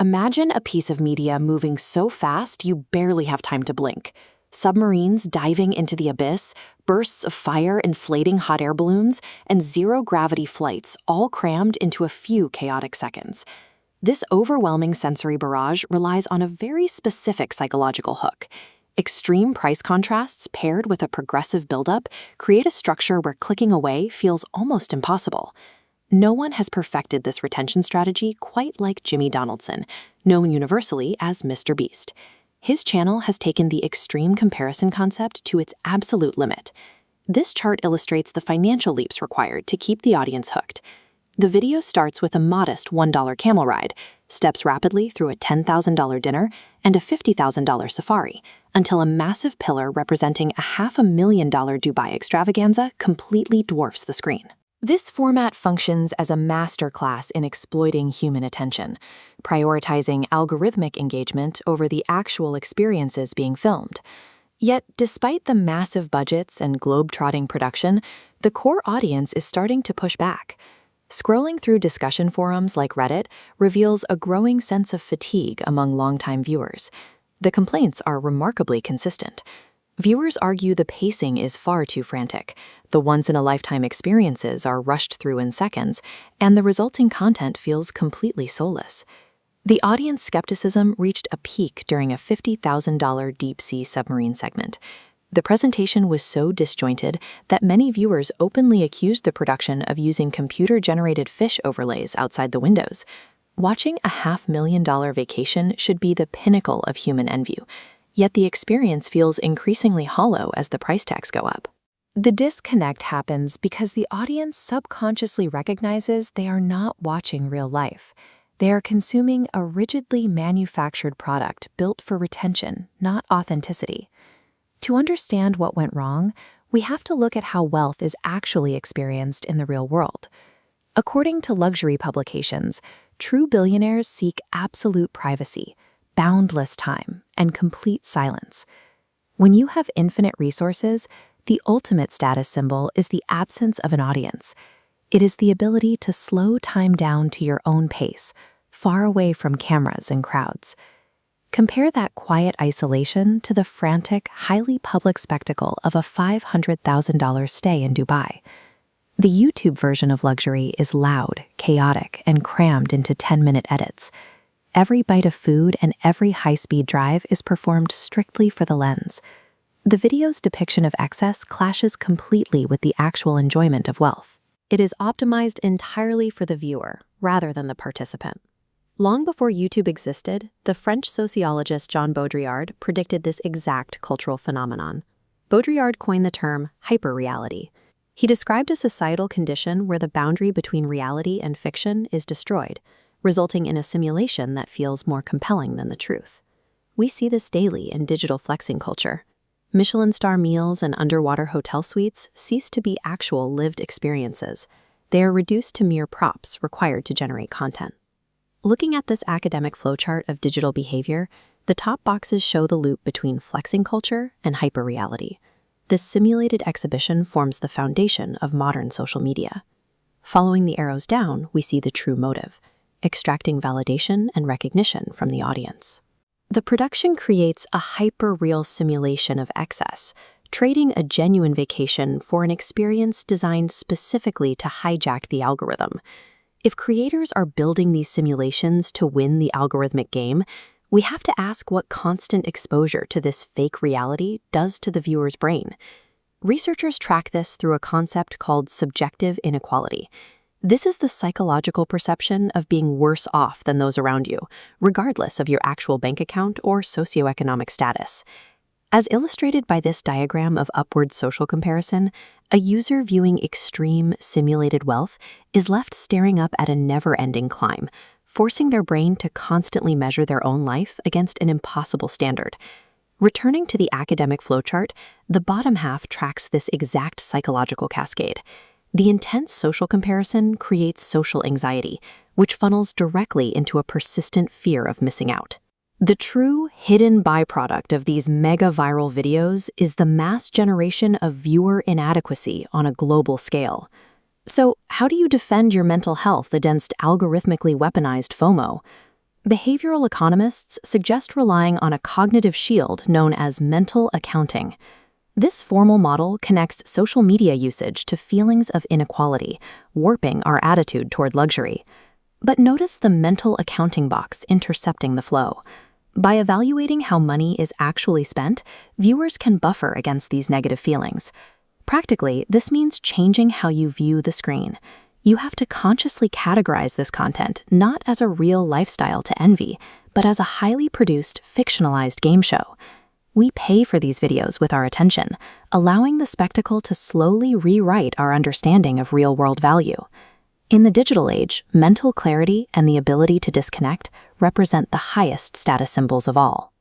Imagine a piece of media moving so fast you barely have time to blink. Submarines diving into the abyss, bursts of fire inflating hot air balloons, and zero-gravity flights all crammed into a few chaotic seconds. This overwhelming sensory barrage relies on a very specific psychological hook. Extreme price contrasts paired with a progressive buildup create a structure where clicking away feels almost impossible. No one has perfected this retention strategy quite like Jimmy Donaldson, known universally as Mr. Beast. His channel has taken the extreme comparison concept to its absolute limit. This chart illustrates the financial leaps required to keep the audience hooked. The video starts with a modest $1 camel ride, steps rapidly through a $10,000 dinner and a $50,000 safari, until a massive pillar representing a $500,000 Dubai extravaganza completely dwarfs the screen. This format functions as a masterclass in exploiting human attention, prioritizing algorithmic engagement over the actual experiences being filmed. Yet, despite the massive budgets and globe-trotting production, the core audience is starting to push back. Scrolling through discussion forums like Reddit reveals a growing sense of fatigue among longtime viewers. The complaints are remarkably consistent. Viewers argue the pacing is far too frantic, the once-in-a-lifetime experiences are rushed through in seconds, and the resulting content feels completely soulless. The audience skepticism reached a peak during a $50,000 deep-sea submarine segment. The presentation was so disjointed that many viewers openly accused the production of using computer-generated fish overlays outside the windows. Watching a $500,000 vacation should be the pinnacle of human envy, yet the experience feels increasingly hollow as the price tags go up. The disconnect happens because the audience subconsciously recognizes they are not watching real life. They are consuming a rigidly manufactured product built for retention, not authenticity. To understand what went wrong, we have to look at how wealth is actually experienced in the real world. According to luxury publications, true billionaires seek absolute privacy, boundless time, and complete silence. When you have infinite resources, the ultimate status symbol is the absence of an audience. It is the ability to slow time down to your own pace, far away from cameras and crowds. Compare that quiet isolation to the frantic, highly public spectacle of a $500,000 stay in Dubai. The YouTube version of luxury is loud, chaotic, and crammed into 10-minute edits. Every bite of food and every high-speed drive is performed strictly for the lens. The video's depiction of excess clashes completely with the actual enjoyment of wealth. It is optimized entirely for the viewer, rather than the participant. Long before YouTube existed, the French sociologist Jean Baudrillard predicted this exact cultural phenomenon. Baudrillard coined the term hyperreality. He described a societal condition where the boundary between reality and fiction is destroyed, resulting in a simulation that feels more compelling than the truth. We see this daily in digital flexing culture. Michelin star meals and underwater hotel suites cease to be actual lived experiences. They are reduced to mere props required to generate content. Looking at this academic flowchart of digital behavior, the top boxes show the loop between flexing culture and hyperreality. This simulated exhibition forms the foundation of modern social media. Following the arrows down, we see the true motive, extracting validation and recognition from the audience. The production creates a hyper-real simulation of excess, trading a genuine vacation for an experience designed specifically to hijack the algorithm. If creators are building these simulations to win the algorithmic game, we have to ask what constant exposure to this fake reality does to the viewer's brain. Researchers track this through a concept called subjective inequality. This is the psychological perception of being worse off than those around you, regardless of your actual bank account or socioeconomic status. As illustrated by this diagram of upward social comparison, a user viewing extreme simulated wealth is left staring up at a never-ending climb, forcing their brain to constantly measure their own life against an impossible standard. Returning to the academic flowchart, the bottom half tracks this exact psychological cascade. The intense social comparison creates social anxiety, which funnels directly into a persistent fear of missing out. The true hidden byproduct of these mega-viral videos is the mass generation of viewer inadequacy on a global scale. So, how do you defend your mental health against algorithmically weaponized FOMO? Behavioral economists suggest relying on a cognitive shield known as mental accounting. This formal model connects social media usage to feelings of inequality, warping our attitude toward luxury. But notice the mental accounting box intercepting the flow. By evaluating how money is actually spent, viewers can buffer against these negative feelings. Practically, this means changing how you view the screen. You have to consciously categorize this content not as a real lifestyle to envy, but as a highly produced, fictionalized game show. We pay for these videos with our attention, allowing the spectacle to slowly rewrite our understanding of real-world value. In the digital age, mental clarity and the ability to disconnect represent the highest status symbols of all.